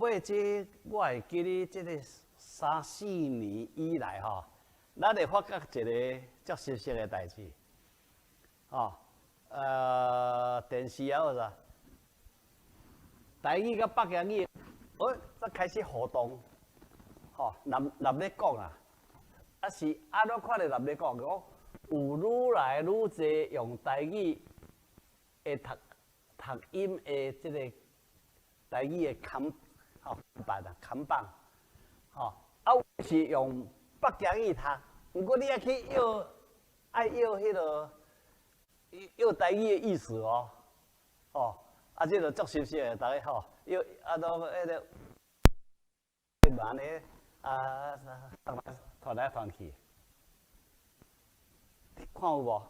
尾这我会记哩，这个3、4年以来吼，咱会发觉一个足熟悉的代志，吼，电视啊或啥，台语甲北京语，才开始互动，吼，南咧讲啊，啊是安怎看咧南咧讲？讲有愈来愈侪用台语的读音的这个台语的看板，吼，是用北京语读，不过你要去要迄落要台语的意思哦，哦，这个足熟悉的，大家吼，要都迄个慢咧传来传去，看有无？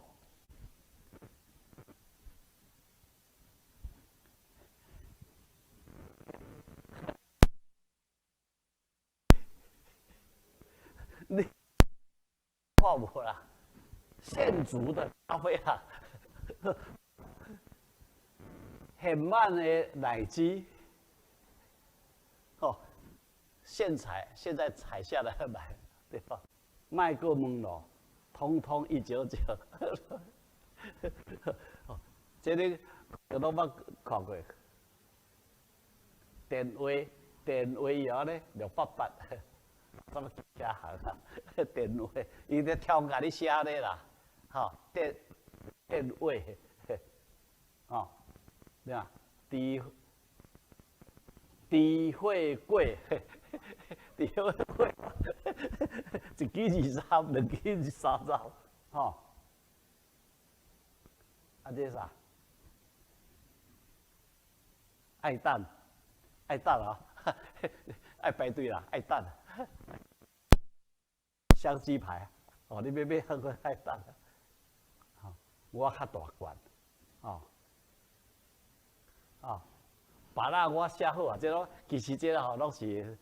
你看无啦？现煮的咖啡啊，很慢的奶机，哦，现在采下来买，对吧？卖过问咯，通通199。哦，这个我都捌看过。电话以后呢，688。什么家行啊？电话，伊咧挑甲你写咧啦，吼，电话，哦，对啊，智慧贵，智慧贵，一支23，两支30，吼，这啥？爱蛋啊，爱排队啦，爱蛋。香鸡排，哦，你要买香个爱蛋，好，我较大罐，哦，哦，别人我写好啊，这拢其实这吼拢是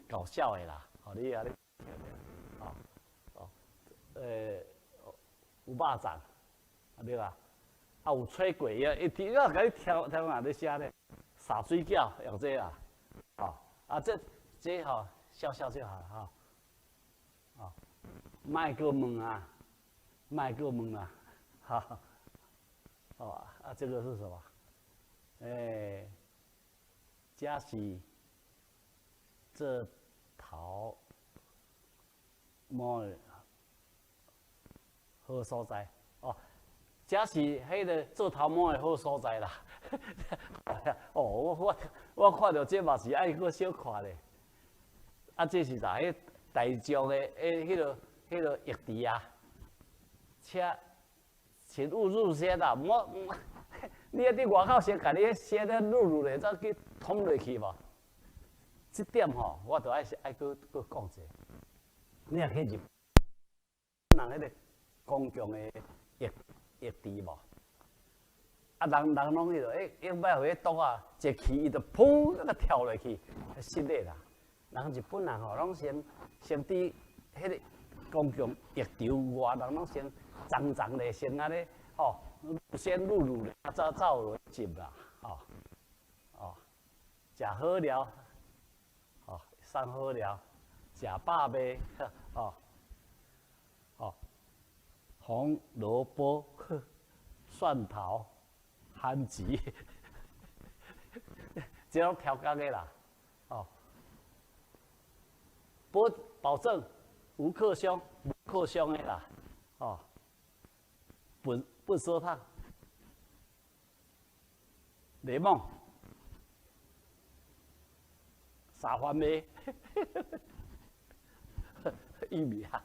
搞笑的啦，哦，你，哦，有肉粽，对吧？啊有炊粿啊，一天我甲你挑哪咧写咧，洒水饺用这啊，哦，这吼笑笑就好了哈。哦，卖个问啊，哈，哦这个是什么？这是这头毛好所在哦，这是迄个做头毛的好所在啦。哦，我看到这嘛是爱搁小看咧，这是啥？迄台中的迄个液池啊，请勿入先啦，你伫外口先甲你先咧入咧，再去捅落去无？这点吼，我着爱搁讲者。你若去日本人迄个公共的液池无？人拢迄个，一摆互迄毒啊，一气伊就砰那个跳落去，失礼啦。人日本人吼，拢先伫迄个公共液场外，人拢先脏咧，先安尼吼，先入咧，走落入啦，哦，食好了，哦，送好了，食饱未？红萝卜、蒜头、番薯，这拢调工的啦，哦。保证无克伤的啦，哦，不收烫，柠檬，沙番梅，玉米啊，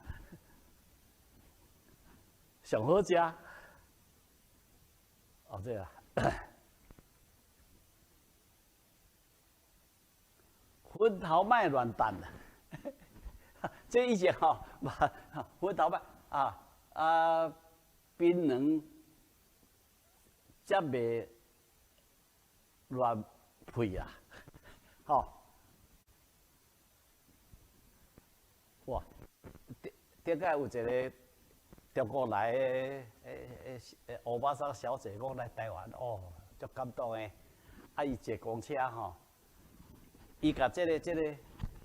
上好食。哦，这个昏头麦软蛋的。这以前吼，昏头麦槟榔才袂乱配啊，吼，哇，顶个有一个中国来的欧巴桑小姐讲来台湾，哦，足感动的，伊坐公车吼，伊甲这个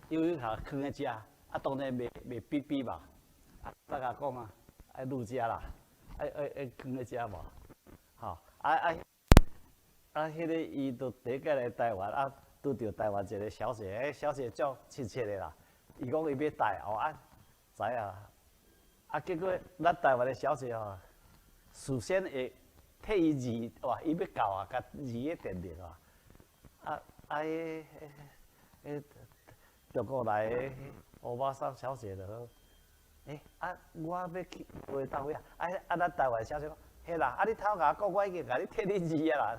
悠悠卡放在遮，啊当然袂逼逼嘛，啊大家讲啊，爱入遮啦，爱放在遮无，吼迄个伊都第一个来台湾啊，拄着台湾一个小姐，小姐足亲切的啦，伊讲伊要带哦啊，知啊结果咱台湾的小姐吼，事先会替伊字哇，伊要教啊，甲字个点点啊，中国来的欧巴桑小姐就好，我要去回到位啊，咱台湾小姐讲，嘿啦，你头甲我讲，我已经甲你替你字啊啦，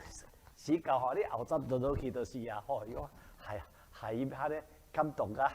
死教吼，你后站倒倒去就是啊，吼，伊讲害伊遐咧感动甲